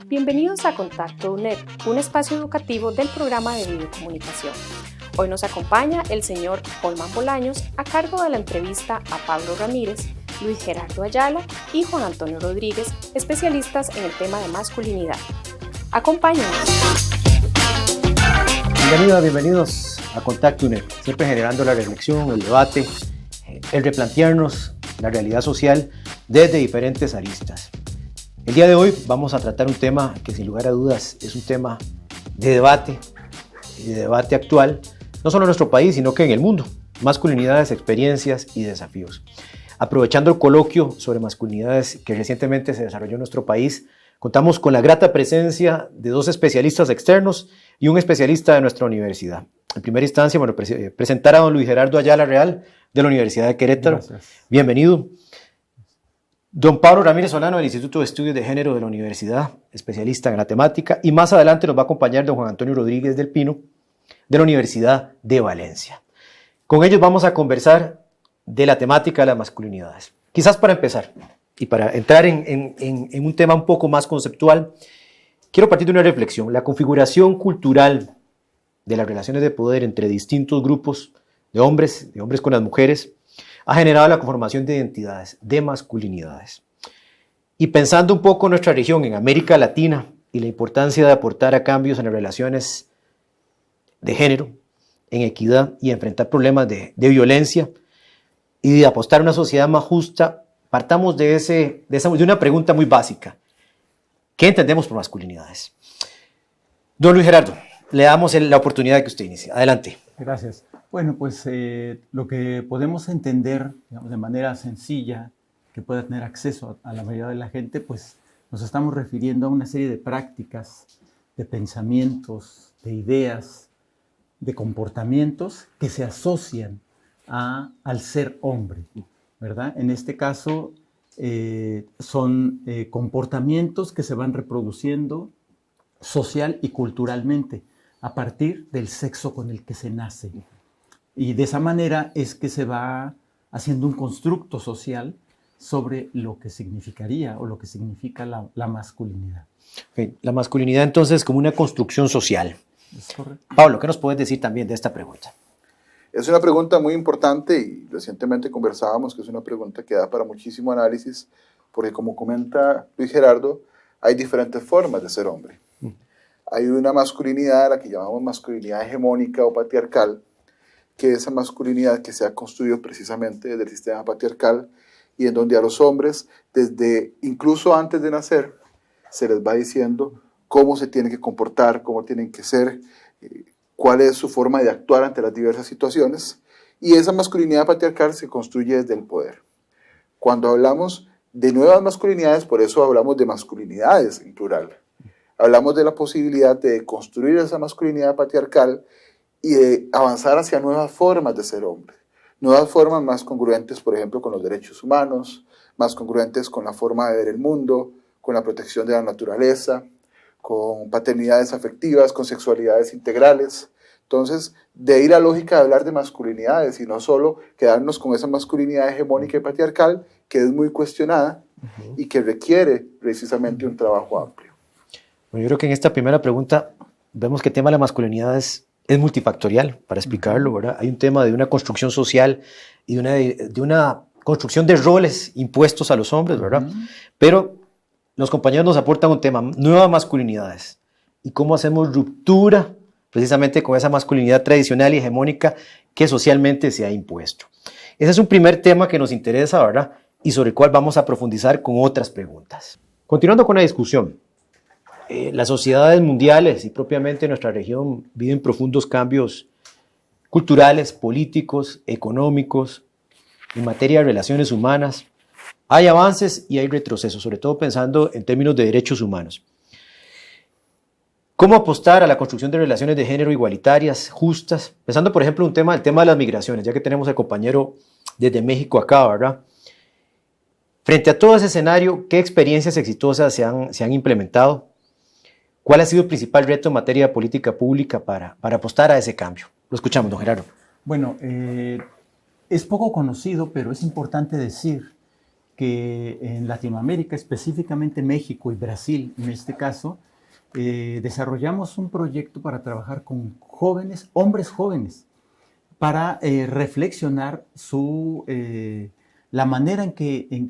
Bienvenidos a Contacto UNED, un espacio educativo del programa de videocomunicación. Hoy nos acompaña el señor Holman Bolaños a cargo de la entrevista a Pablo Ramírez, Luis Gerardo Ayala y Juan Antonio Rodríguez, especialistas en el tema de masculinidad. Acompáñenos. Bienvenidos a Contacto UNED, siempre generando la reflexión, el debate, el replantearnos la realidad social desde diferentes aristas. El día de hoy vamos a tratar un tema que sin lugar a dudas es un tema de debate actual, no solo en nuestro país, sino que en el mundo. Masculinidades, experiencias y desafíos. Aprovechando el coloquio sobre masculinidades que recientemente se desarrolló en nuestro país, contamos con la grata presencia de dos especialistas externos y un especialista de nuestra universidad. En primera instancia, presentar a don Luis Gerardo Ayala Real de la Universidad de Querétaro. Gracias. Bienvenido. Don Pablo Ramírez Solano del Instituto de Estudios de Género de la Universidad, especialista en la temática. Y más adelante nos va a acompañar don Juan Antonio Rodríguez del Pino de la Universidad de Valencia. Con ellos vamos a conversar de la temática de las masculinidades. Quizás para empezar y para entrar en un tema un poco más conceptual, quiero partir de una reflexión. La configuración cultural de las relaciones de poder entre distintos grupos de hombres con las mujeres, ha generado la conformación de identidades, de masculinidades. Y pensando un poco en nuestra región, en América Latina, y la importancia de aportar a cambios en las relaciones de género, en equidad y enfrentar problemas de violencia, y de apostar a una sociedad más justa, partamos de una pregunta muy básica. ¿Qué entendemos por masculinidades? Don Luis Gerardo, le damos la oportunidad de que usted inicie. Adelante. Gracias. Bueno, pues lo que podemos entender, digamos, de manera sencilla, que pueda tener acceso a la mayoría de la gente, pues nos estamos refiriendo a una serie de prácticas, de pensamientos, de ideas, de comportamientos que se asocian al ser hombre, ¿verdad? En este caso son comportamientos que se van reproduciendo social y culturalmente a partir del sexo con el que se nace. Y de esa manera es que se va haciendo un constructo social sobre lo que significaría o lo que significa la masculinidad. Okay. La masculinidad entonces como una construcción social. ¿Es correcto? Pablo, ¿qué nos puedes decir también de esta pregunta? Es una pregunta muy importante y recientemente conversábamos que es una pregunta que da para muchísimo análisis porque como comenta Luis Gerardo, hay diferentes formas de ser hombre. Hay una masculinidad, la que llamamos masculinidad hegemónica o patriarcal, que es esa masculinidad que se ha construido precisamente desde el sistema patriarcal y en donde a los hombres, desde incluso antes de nacer, se les va diciendo cómo se tienen que comportar, cómo tienen que ser, cuál es su forma de actuar ante las diversas situaciones, y esa masculinidad patriarcal se construye desde el poder. Cuando hablamos de nuevas masculinidades, por eso hablamos de masculinidades en plural. Hablamos de la posibilidad de construir esa masculinidad patriarcal y de avanzar hacia nuevas formas de ser hombre. Nuevas formas más congruentes, por ejemplo, con los derechos humanos, más congruentes con la forma de ver el mundo, con la protección de la naturaleza, con paternidades afectivas, con sexualidades integrales. Entonces, de ahí la lógica de hablar de masculinidades y no solo quedarnos con esa masculinidad hegemónica y patriarcal que es muy cuestionada y que requiere precisamente un trabajo amplio. Bueno, yo creo que en esta primera pregunta vemos que el tema de la masculinidad es multifactorial, para explicarlo, ¿verdad? Hay un tema de una construcción social y de una construcción de roles impuestos a los hombres, ¿verdad? Pero los compañeros nos aportan un tema, nuevas masculinidades, y cómo hacemos ruptura precisamente con esa masculinidad tradicional y hegemónica que socialmente se ha impuesto. Ese es un primer tema que nos interesa, ¿verdad? Y sobre el cual vamos a profundizar con otras preguntas. Continuando con la discusión, las sociedades mundiales y propiamente nuestra región viven profundos cambios culturales, políticos, económicos, en materia de relaciones humanas. Hay avances y hay retrocesos, sobre todo pensando en términos de derechos humanos. ¿Cómo apostar a la construcción de relaciones de género igualitarias, justas? Pensando, por ejemplo, el tema de las migraciones, ya que tenemos al compañero desde México acá, ¿verdad? Frente a todo ese escenario, ¿qué experiencias exitosas se han implementado? ¿Cuál ha sido el principal reto en materia de política pública para apostar a ese cambio? Lo escuchamos, don Gerardo. Bueno, es poco conocido, pero es importante decir que en Latinoamérica, específicamente México y Brasil en este caso, desarrollamos un proyecto para trabajar con jóvenes, hombres jóvenes, para reflexionar la manera en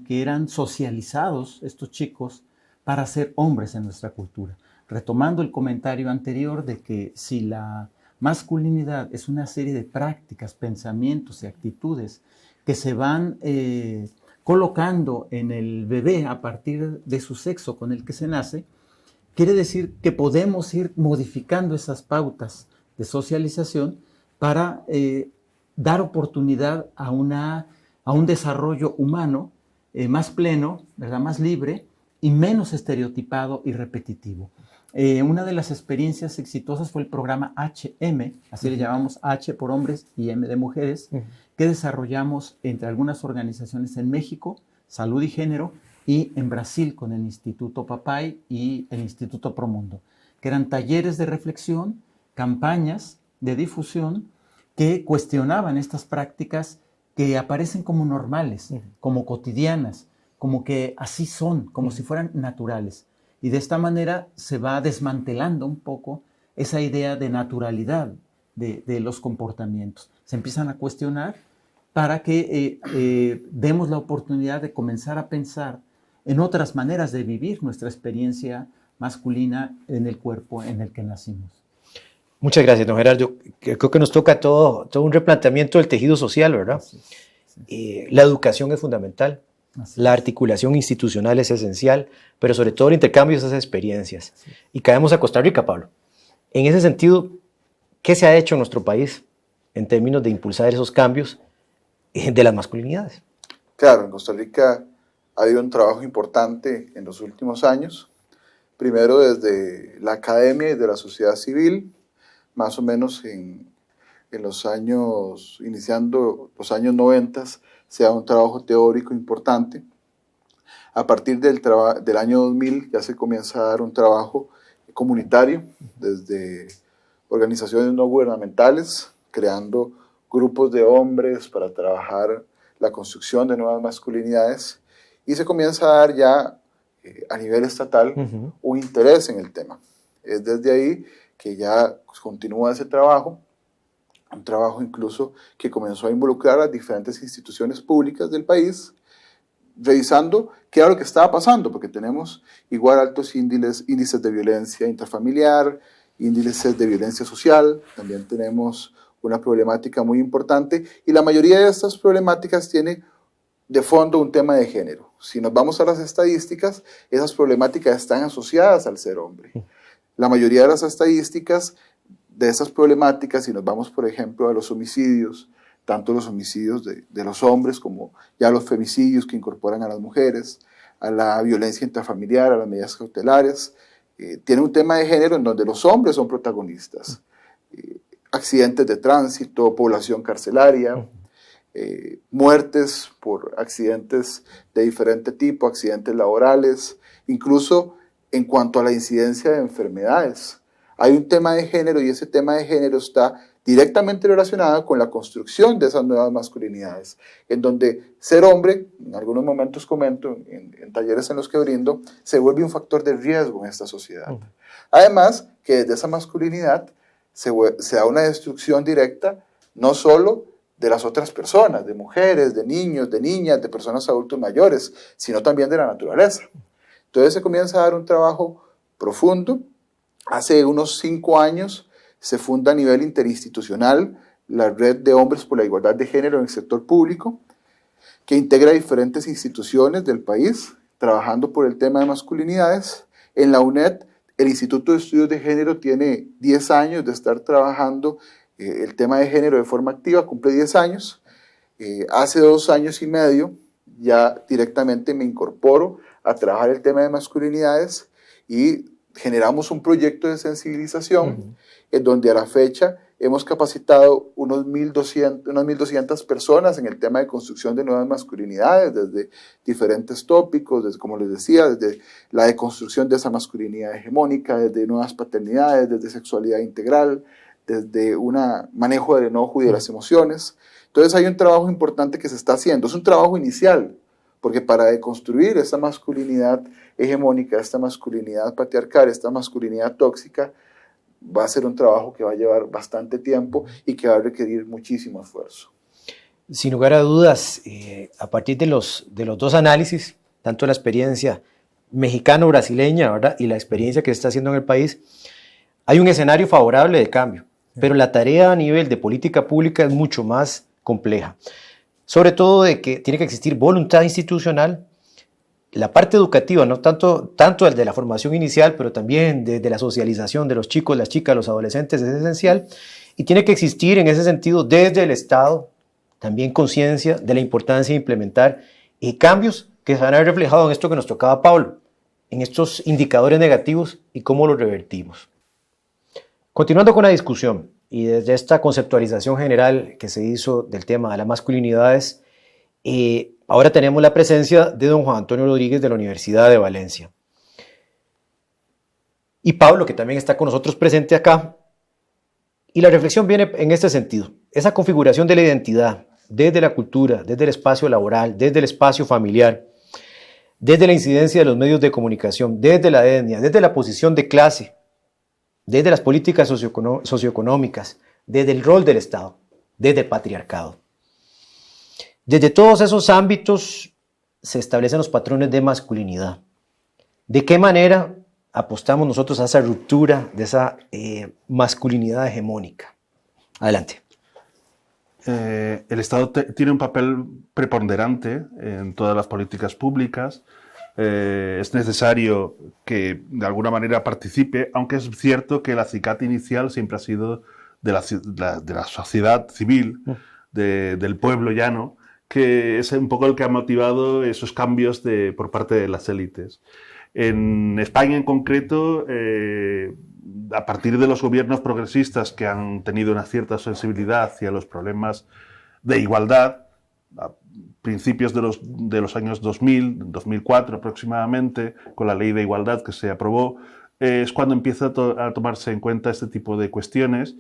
que eran socializados estos chicos para ser hombres en nuestra cultura. Retomando el comentario anterior de que si la masculinidad es una serie de prácticas, pensamientos y actitudes que se van colocando en el bebé a partir de su sexo con el que se nace, quiere decir que podemos ir modificando esas pautas de socialización para dar oportunidad a un desarrollo humano más pleno, ¿verdad? Más libre y menos estereotipado y repetitivo. Una de las experiencias exitosas fue el programa HM, así le llamamos, H por hombres y M de mujeres, que desarrollamos entre algunas organizaciones en México, Salud y Género, y en Brasil con el Instituto Papay y el Instituto Promundo, que eran talleres de reflexión, campañas de difusión que cuestionaban estas prácticas que aparecen como normales, como cotidianas, como que así son, como si fueran naturales. Y de esta manera se va desmantelando un poco esa idea de naturalidad de los comportamientos. Se empiezan a cuestionar para que demos la oportunidad de comenzar a pensar en otras maneras de vivir nuestra experiencia masculina en el cuerpo en el que nacimos. Muchas gracias, don Gerardo. Creo que nos toca todo un replanteamiento del tejido social, ¿verdad? Sí, sí. La educación es fundamental. La articulación institucional es esencial, pero sobre todo el intercambio de esas experiencias. Sí. Y caemos a Costa Rica, Pablo. En ese sentido, ¿qué se ha hecho en nuestro país en términos de impulsar esos cambios de las masculinidades? Claro, en Costa Rica ha habido un trabajo importante en los últimos años. Primero desde la academia y de la sociedad civil, más o menos en los años, iniciando los años 90, se da un trabajo teórico importante. A partir del año 2000 ya se comienza a dar un trabajo comunitario desde organizaciones no gubernamentales, creando grupos de hombres para trabajar la construcción de nuevas masculinidades, y se comienza a dar ya a nivel estatal un interés en el tema. Es desde ahí que ya continúa ese trabajo, un trabajo incluso que comenzó a involucrar a diferentes instituciones públicas del país, revisando qué era lo que estaba pasando, porque tenemos igual altos índices de violencia intrafamiliar, índices de violencia social, también tenemos una problemática muy importante, y la mayoría de estas problemáticas tiene de fondo un tema de género. Si nos vamos a las estadísticas, esas problemáticas están asociadas al ser hombre. La mayoría de las estadísticas de esas problemáticas, si nos vamos, por ejemplo, a los homicidios, tanto los homicidios de los hombres como ya los femicidios que incorporan a las mujeres, a la violencia intrafamiliar, a las medidas cautelares, tiene un tema de género en donde los hombres son protagonistas. Accidentes de tránsito, población carcelaria, muertes por accidentes de diferente tipo, accidentes laborales, incluso en cuanto a la incidencia de enfermedades. Hay un tema de género y ese tema de género está directamente relacionado con la construcción de esas nuevas masculinidades, en donde ser hombre, en algunos momentos comento, en talleres en los que brindo, se vuelve un factor de riesgo en esta sociedad. Además, que desde esa masculinidad se da una destrucción directa, no solo de las otras personas, de mujeres, de niños, de niñas, de personas adultos mayores, sino también de la naturaleza. Entonces se comienza a dar un trabajo profundo. Hace unos 5 años se funda a nivel interinstitucional la Red de Hombres por la Igualdad de Género en el sector público, que integra diferentes instituciones del país, trabajando por el tema de masculinidades. En la UNED, el Instituto de Estudios de Género tiene 10 años de estar trabajando el tema de género de forma activa, cumple 10 años. Hace 2 años y medio ya directamente me incorporo a trabajar el tema de masculinidades y generamos un proyecto de sensibilización en donde a la fecha hemos capacitado unas 1.200 personas en el tema de construcción de nuevas masculinidades, desde diferentes tópicos, desde, como les decía, desde la deconstrucción de esa masculinidad hegemónica, desde nuevas paternidades, desde sexualidad integral, desde un manejo del enojo y de las emociones. Entonces hay un trabajo importante que se está haciendo. Es un trabajo inicial, porque para deconstruir esta masculinidad hegemónica, esta masculinidad patriarcal, esta masculinidad tóxica, va a ser un trabajo que va a llevar bastante tiempo y que va a requerir muchísimo esfuerzo. Sin lugar a dudas, a partir de los dos análisis, tanto la experiencia mexicano-brasileña, ¿verdad?, y la experiencia que se está haciendo en el país, hay un escenario favorable de cambio, pero la tarea a nivel de política pública es mucho más compleja. Sobre todo de que tiene que existir voluntad institucional, la parte educativa, no tanto el de la formación inicial, pero también de la socialización de los chicos, las chicas, los adolescentes es esencial, y tiene que existir en ese sentido desde el Estado también conciencia de la importancia de implementar cambios que se van a ver reflejados en esto que nos tocaba Pablo, en estos indicadores negativos y cómo los revertimos. Continuando con la discusión y desde esta conceptualización general que se hizo del tema de las masculinidades, ahora tenemos la presencia de don Juan Antonio Rodríguez de la Universidad de Valencia. Y Pablo, que también está con nosotros presente acá. Y la reflexión viene en este sentido. Esa configuración de la identidad, desde la cultura, desde el espacio laboral, desde el espacio familiar, desde la incidencia de los medios de comunicación, desde la etnia, desde la posición de clase, desde las políticas socioeconómicas, desde el rol del Estado, desde el patriarcado. Desde todos esos ámbitos se establecen los patrones de masculinidad. ¿De qué manera apostamos nosotros a esa ruptura de esa masculinidad hegemónica? Adelante. El Estado tiene un papel preponderante en todas las políticas públicas. Es necesario que de alguna manera participe, aunque es cierto que el acicate inicial siempre ha sido de la sociedad civil, del pueblo llano, que es un poco el que ha motivado esos cambios por parte de las élites. En España en concreto, a partir de los gobiernos progresistas que han tenido una cierta sensibilidad hacia los problemas de igualdad, a principios de los años 2000, 2004 aproximadamente, con la ley de igualdad que se aprobó, es cuando empieza a tomarse en cuenta este tipo de cuestiones.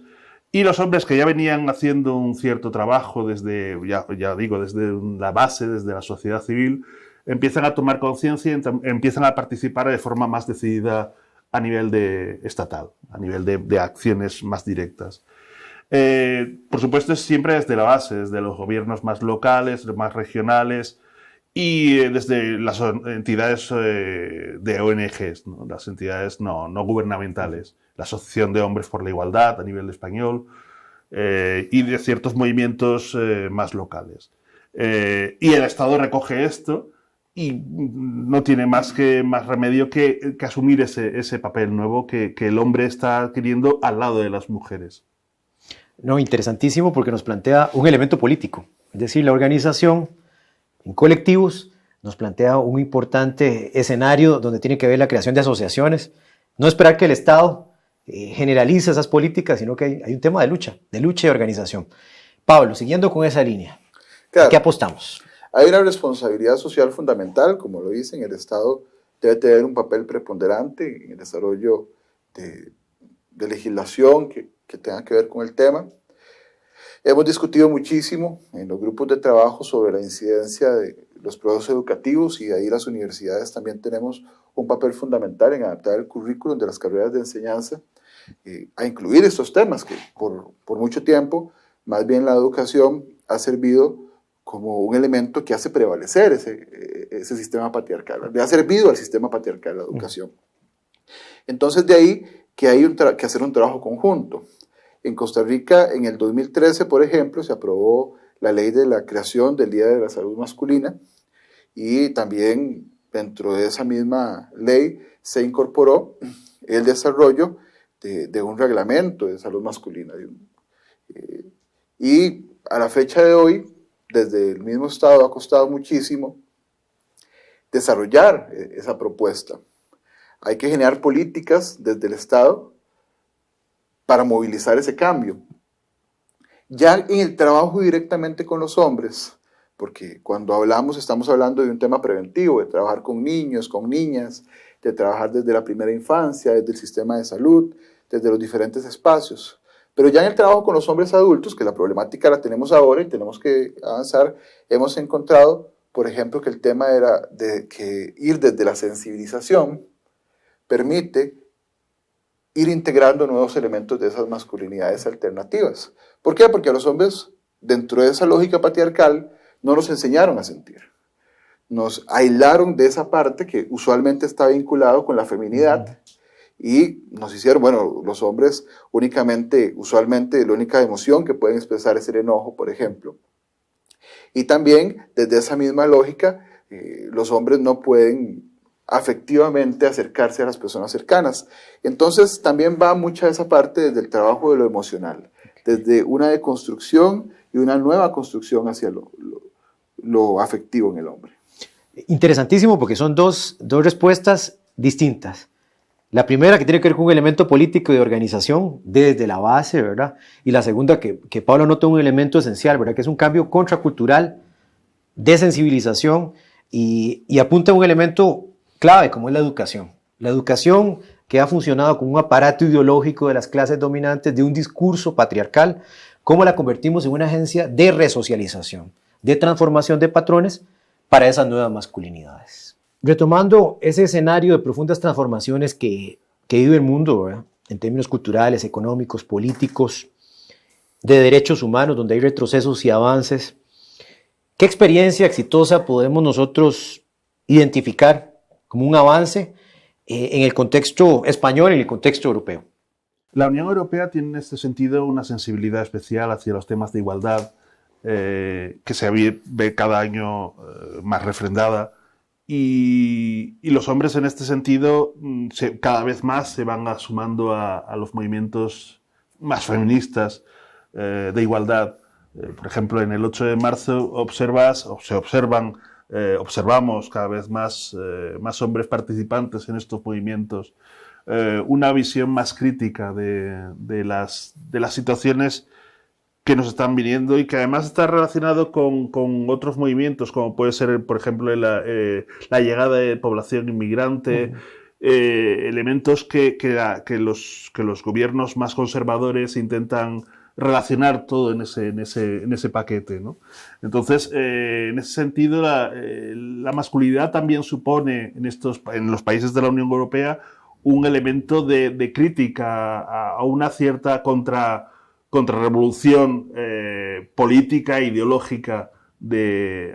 Y los hombres que ya venían haciendo un cierto trabajo desde la base, desde la sociedad civil, empiezan a tomar conciencia y empiezan a participar de forma más decidida a nivel estatal, a nivel de acciones más directas. Por supuesto, siempre desde la base, desde los gobiernos más locales, más regionales y desde las entidades de ONGs, ¿no? Las entidades no gubernamentales, la Asociación de Hombres por la Igualdad a nivel español y de ciertos movimientos más locales. Y el Estado recoge esto y no tiene más remedio que asumir ese papel nuevo que el hombre está adquiriendo al lado de las mujeres. No, interesantísimo porque nos plantea un elemento político, es decir, la organización en colectivos nos plantea un importante escenario donde tiene que ver la creación de asociaciones, no esperar que el Estado generalice esas políticas, sino que hay un tema de lucha y organización. Pablo, siguiendo con esa línea, claro, ¿a qué apostamos? Hay una responsabilidad social fundamental, como lo dicen, el Estado debe tener un papel preponderante en el desarrollo de legislación que tenga que ver con el tema. Hemos discutido muchísimo en los grupos de trabajo sobre la incidencia de los procesos educativos y de ahí las universidades también tenemos un papel fundamental en adaptar el currículum de las carreras de enseñanza a incluir estos temas que por mucho tiempo más bien la educación ha servido como un elemento que hace prevalecer ese sistema patriarcal, le ha servido al sistema patriarcal la educación. Entonces de ahí que hay que hacer un trabajo conjunto. En Costa Rica, en el 2013, por ejemplo, se aprobó la ley de la creación del Día de la Salud Masculina y también dentro de esa misma ley se incorporó el desarrollo de un reglamento de salud masculina. Y a la fecha de hoy, desde el mismo Estado ha costado muchísimo desarrollar esa propuesta. Hay que generar políticas desde el Estado para movilizar ese cambio. Ya en el trabajo directamente con los hombres, porque cuando hablamos estamos hablando de un tema preventivo, de trabajar con niños, con niñas, de trabajar desde la primera infancia, desde el sistema de salud, desde los diferentes espacios. Pero ya en el trabajo con los hombres adultos, que la problemática la tenemos ahora y tenemos que avanzar, hemos encontrado por ejemplo, que el tema era de que ir desde la sensibilización permite ir integrando nuevos elementos de esas masculinidades alternativas. ¿Por qué? Porque a los hombres, dentro de esa lógica patriarcal, no nos enseñaron a sentir. Nos aislaron de esa parte que usualmente está vinculado con la feminidad y nos hicieron, bueno, los hombres usualmente la única emoción que pueden expresar es el enojo, por ejemplo. Y también, desde esa misma lógica, los hombres no pueden afectivamente acercarse a las personas cercanas. Entonces, también va mucha esa parte desde el trabajo de lo emocional, desde una deconstrucción y una nueva construcción hacia lo afectivo en el hombre. Interesantísimo, porque son dos respuestas distintas. La primera, que tiene que ver con un elemento político y de organización desde la base, ¿verdad? Y la segunda, que Pablo nota un elemento esencial, ¿verdad? Que es un cambio contracultural de sensibilización y apunta a un elemento clave, como es la educación. La educación que ha funcionado como un aparato ideológico de las clases dominantes, de un discurso patriarcal, cómo la convertimos en una agencia de resocialización, de transformación de patrones para esas nuevas masculinidades. Retomando ese escenario de profundas transformaciones que vive el mundo, ¿verdad? En términos culturales, económicos, políticos, de derechos humanos, donde hay retrocesos y avances, ¿qué experiencia exitosa podemos nosotros identificar como un avance en el contexto español y en el contexto europeo? La Unión Europea tiene en este sentido una sensibilidad especial hacia los temas de igualdad que se ve cada año más refrendada y los hombres en este sentido cada vez más se van sumando a los movimientos más feministas de igualdad. Por ejemplo, en el 8 de marzo observamos cada vez más hombres participantes en estos movimientos, una visión más crítica de las situaciones que nos están viniendo y que además está relacionado con otros movimientos, como puede ser, por ejemplo, la llegada de población inmigrante, elementos que los gobiernos más conservadores intentan relacionar todo en ese paquete, ¿no? Entonces, en ese sentido, la masculinidad también supone en los países de la Unión Europea un elemento de crítica a una cierta contrarrevolución política e ideológica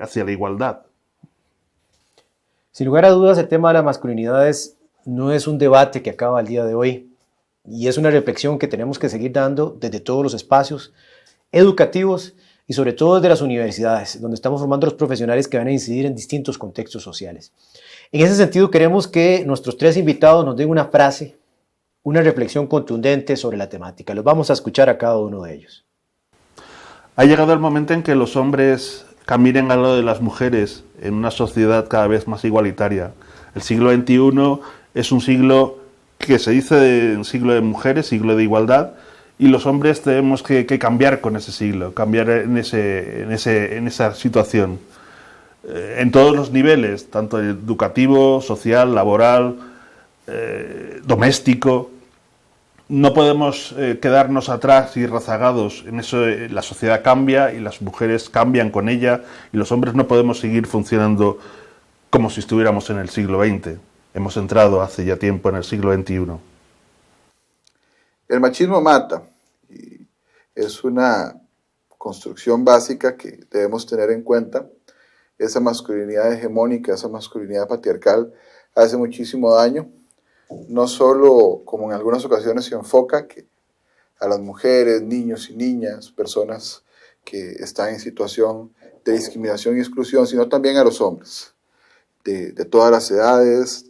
hacia la igualdad. Sin lugar a dudas, el tema de las masculinidades no es un debate que acaba el día de hoy, y es una reflexión que tenemos que seguir dando desde todos los espacios educativos y sobre todo desde las universidades, donde estamos formando a los profesionales que van a incidir en distintos contextos sociales. En ese sentido, queremos que nuestros tres invitados nos den una frase, una reflexión contundente sobre la temática. Los vamos a escuchar a cada uno de ellos. Ha llegado el momento en que los hombres caminen al lado de las mujeres en una sociedad cada vez más igualitaria. El siglo XXI es un siglo que se dice siglo de mujeres, siglo de igualdad, y los hombres tenemos que cambiar con ese siglo, cambiar en esa situación. En todos los niveles, tanto educativo, social, laboral, doméstico. No podemos quedarnos atrás y rezagados en eso. La sociedad cambia y las mujeres cambian con ella, y los hombres no podemos seguir funcionando como si estuviéramos en el siglo XX. Hemos entrado hace ya tiempo en el siglo XXI. El machismo mata, y es una construcción básica que debemos tener en cuenta. Esa masculinidad hegemónica, esa masculinidad patriarcal hace muchísimo daño, no solo como en algunas ocasiones se enfoca que a las mujeres, niños y niñas, personas que están en situación de discriminación y exclusión, sino también a los hombres, de todas las edades,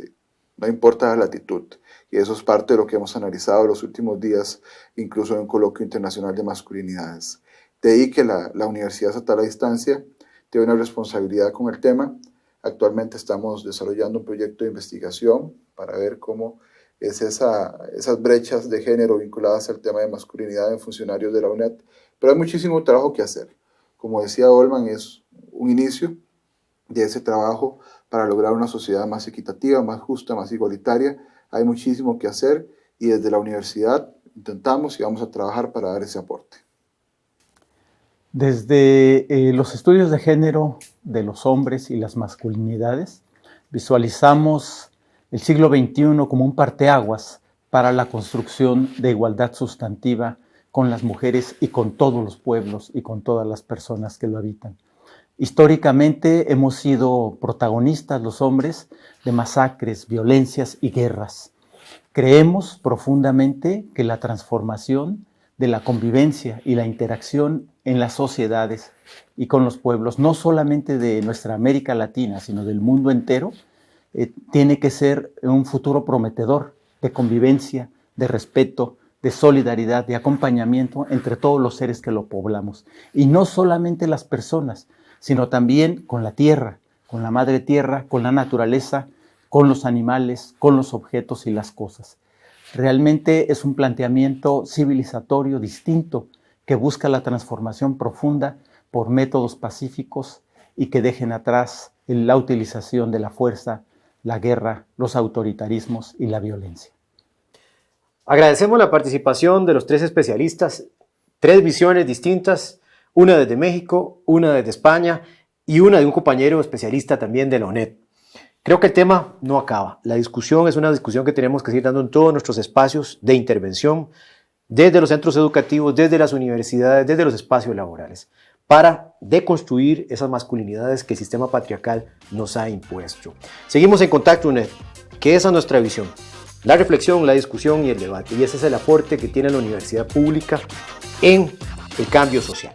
no importa la latitud. Y eso es parte de lo que hemos analizado los últimos días, incluso en un coloquio internacional de masculinidades. De ahí que la Universidad Estatal a Distancia tiene una responsabilidad con el tema. Actualmente estamos desarrollando un proyecto de investigación para ver cómo es esas brechas de género vinculadas al tema de masculinidad en funcionarios de la UNED. Pero hay muchísimo trabajo que hacer. Como decía Olman, es un inicio de ese trabajo para lograr una sociedad más equitativa, más justa, más igualitaria. Hay muchísimo que hacer y desde la universidad intentamos y vamos a trabajar para dar ese aporte. Desde los estudios de género de los hombres y las masculinidades, visualizamos el siglo XXI como un parteaguas para la construcción de igualdad sustantiva con las mujeres y con todos los pueblos y con todas las personas que lo habitan. Históricamente hemos sido protagonistas los hombres de masacres, violencias y guerras. Creemos profundamente que la transformación de la convivencia y la interacción en las sociedades y con los pueblos, no solamente de nuestra América Latina, sino del mundo entero, tiene que ser un futuro prometedor de convivencia, de respeto, de solidaridad, de acompañamiento entre todos los seres que lo poblamos. Y no solamente las personas, sino también con la tierra, con la madre tierra, con la naturaleza, con los animales, con los objetos y las cosas. Realmente es un planteamiento civilizatorio distinto que busca la transformación profunda por métodos pacíficos y que dejen atrás la utilización de la fuerza, la guerra, los autoritarismos y la violencia. Agradecemos la participación de los 3 especialistas, 3 visiones distintas, una desde México, una desde España y una de un compañero especialista también de la UNED. Creo que el tema no acaba. La discusión es una discusión que tenemos que seguir dando en todos nuestros espacios de intervención, desde los centros educativos, desde las universidades, desde los espacios laborales, para deconstruir esas masculinidades que el sistema patriarcal nos ha impuesto. Seguimos en contacto, UNED, que esa es nuestra visión. La reflexión, la discusión y el debate. Y ese es el aporte que tiene la universidad pública en el cambio social.